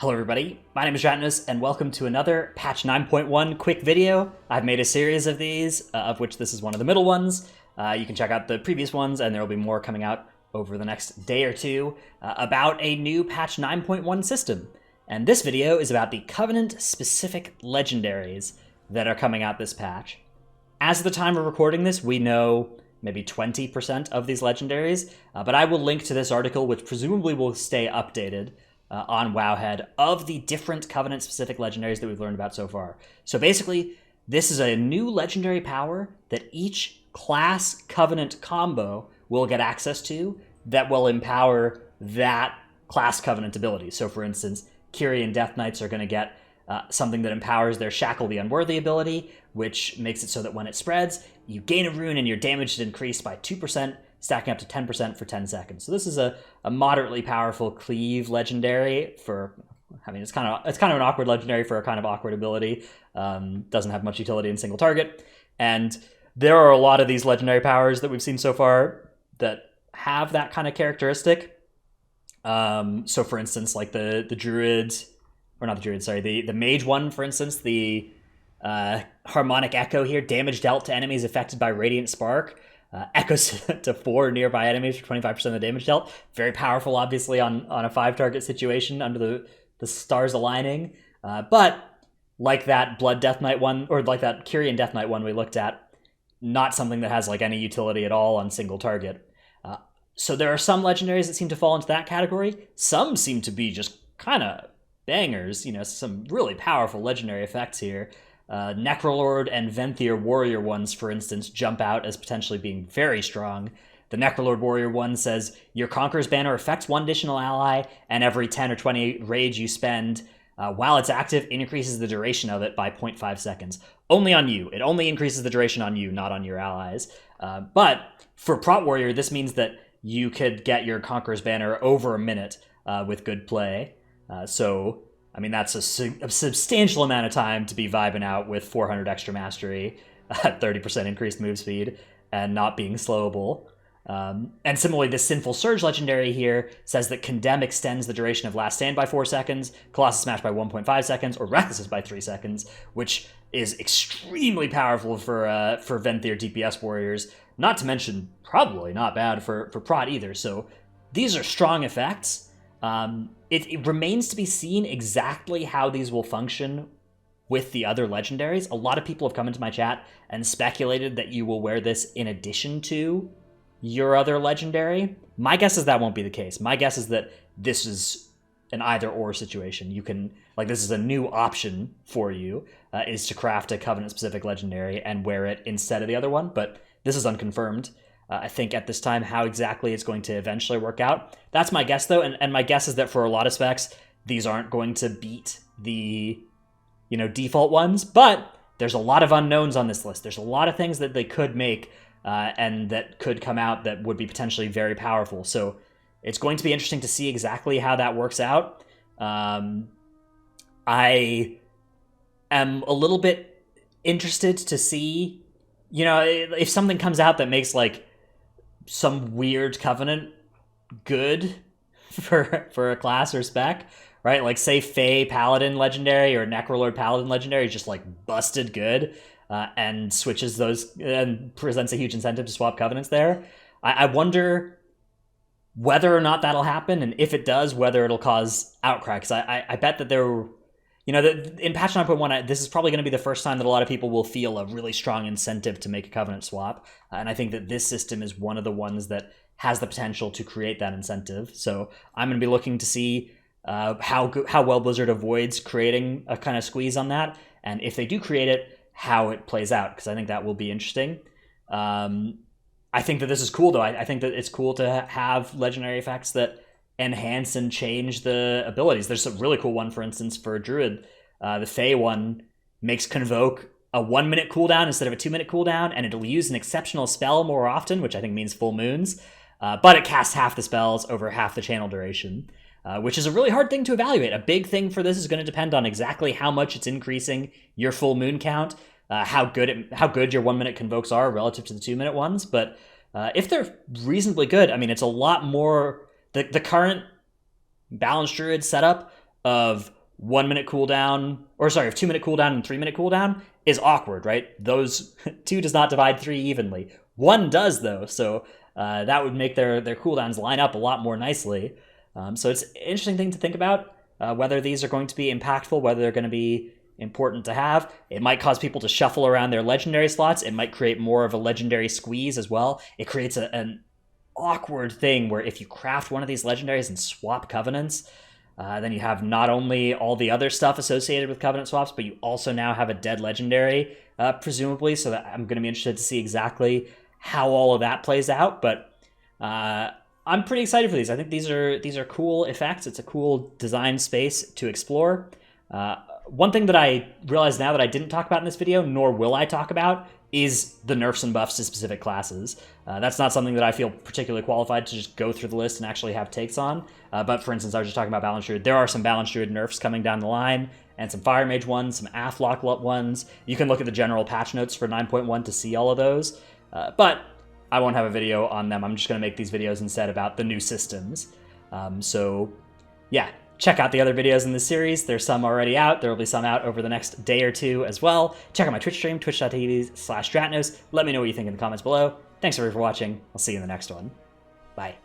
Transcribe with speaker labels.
Speaker 1: Hello everybody, my name is Ratnus, and welcome to another patch 9.1 quick video. I've made a series of these, of which this is one of the middle ones. You can check out the previous ones, and there will be more coming out over the next day or two about a new patch 9.1 system. And this video is about the Covenant-specific Legendaries that are coming out this patch. As of the time of recording this, we know maybe 20% of these Legendaries, but I will link to this article, which presumably will stay updated on Wowhead of the different Covenant-specific Legendaries that we've learned about so far. So basically, this is a new Legendary power that each class Covenant combo will get access to that will empower that class Covenant ability. So for instance, Kyrian Death Knights are going to get something that empowers their Shackle the Unworthy ability, which makes it so that when it spreads, you gain a rune and your damage is increased by 2%, stacking up to 10% for 10 seconds. So this is a moderately powerful cleave legendary for, I mean, it's kind of an awkward legendary for a kind of awkward ability. Doesn't have much utility in single target. And there are a lot of these legendary powers that we've seen so far that have that kind of characteristic. So for instance, like the Druid, or not the Druid, sorry, the Mage one, for instance, the Harmonic Echo here, damage dealt to enemies affected by Radiant Spark. Echoes to 4 nearby enemies for 25% of the damage dealt. Very powerful, obviously, on a 5-target situation under the stars aligning. But like that Blood Death Knight one, or like that Kyrian Death Knight one we looked at, not something that has like any utility at all on single target. So there are some legendaries that seem to fall into that category. Some seem to be just kind of bangers, some really powerful legendary effects here. Necrolord and Venthyr Warrior ones, for instance, jump out as potentially being very strong. The Necrolord Warrior one says, your Conqueror's Banner affects one additional ally, and every 10 or 20 rage you spend, while it's active, increases the duration of it by 0.5 seconds. Only on you. It only increases the duration on you, not on your allies. But for Prot Warrior, this means that you could get your Conqueror's Banner over a minute with good play. So I mean, that's a substantial amount of time to be vibing out with 400 extra mastery, 30% increased move speed, and not being slowable. And similarly, the Sinful Surge legendary here says that Condemn extends the duration of Last Stand by 4 seconds, Colossus Smash by 1.5 seconds, or Recklessness by 3 seconds, which is extremely powerful for Venthyr DPS warriors, not to mention probably not bad for Prot either. So these are strong effects. It remains to be seen exactly how these will function with the other legendaries. A lot of people have come into my chat and speculated that you will wear this in addition to your other legendary. My guess is that won't be the case. My guess is that this is an either-or situation. You can, like, this is a new option for you, is to craft a Covenant-specific legendary and wear it instead of the other one, but this is unconfirmed. I think at this time, how exactly it's going to eventually work out. That's my guess, though, and my guess is that for a lot of specs, these aren't going to beat the, default ones, but there's a lot of unknowns on this list. There's a lot of things that they could make and that could come out that would be potentially very powerful. So it's going to be interesting to see exactly how that works out. I am a little bit interested to see, if something comes out that makes, like, some weird Covenant good for a class or spec, right? Like, say Fae Paladin Legendary or Necrolord Paladin Legendary is just, like, busted good and switches those and presents a huge incentive to swap Covenants there. I wonder whether or not that'll happen, and if it does, whether it'll cause outcry, because I bet that there... in patch 9.1, this is probably going to be the first time that a lot of people will feel a really strong incentive to make a Covenant swap. And I think that this system is one of the ones that has the potential to create that incentive. So I'm going to be looking to see how well Blizzard avoids creating a kind of squeeze on that. And if they do create it, how it plays out, because I think that will be interesting. I think that this is cool, though. I think that it's cool to have legendary effects that enhance and change the abilities. There's a really cool one, for instance, for Druid. The Fae one makes Convoke a 1-minute cooldown instead of a 2-minute cooldown, and it'll use an exceptional spell more often, which I think means full moons, but it casts half the spells over half the channel duration, which is a really hard thing to evaluate. A big thing for this is going to depend on exactly how much it's increasing your full moon count, how good your 1-minute Convokes are relative to the 2-minute ones, but if they're reasonably good, I mean, it's a lot more... The current Balanced Druid setup of 1 minute cooldown, or sorry, of 2 minute cooldown and 3 minute cooldown is awkward, right? Those 2 does not divide 3 evenly. 1 does though, so that would make their cooldowns line up a lot more nicely. So it's an interesting thing to think about, whether these are going to be impactful, whether they're going to be important to have. It might cause people to shuffle around their legendary slots. It might create more of a legendary squeeze as well. It creates an awkward thing where if you craft one of these legendaries and swap covenants, then you have not only all the other stuff associated with covenant swaps, but you also now have a dead legendary, presumably. So that I'm going to be interested to see exactly how all of that plays out. But I'm pretty excited for these. I think these are cool effects. It's a cool design space to explore. One thing that I realize now that I didn't talk about in this video, nor will I talk about, is the nerfs and buffs to specific classes. That's not something that I feel particularly qualified to just go through the list and actually have takes on. But for instance, I was just talking about Balance Druid. There are some Balance Druid nerfs coming down the line, and some Fire Mage ones, some Athlock ones. You can look at the general patch notes for 9.1 to see all of those. But I won't have a video on them. I'm just going to make these videos instead about the new systems. So yeah, check out the other videos in this series. There's some already out. There will be some out over the next day or two as well. Check out my Twitch stream, twitch.tv/Dratnos. Let me know what you think in the comments below. Thanks everybody for watching. I'll see you in the next one. Bye.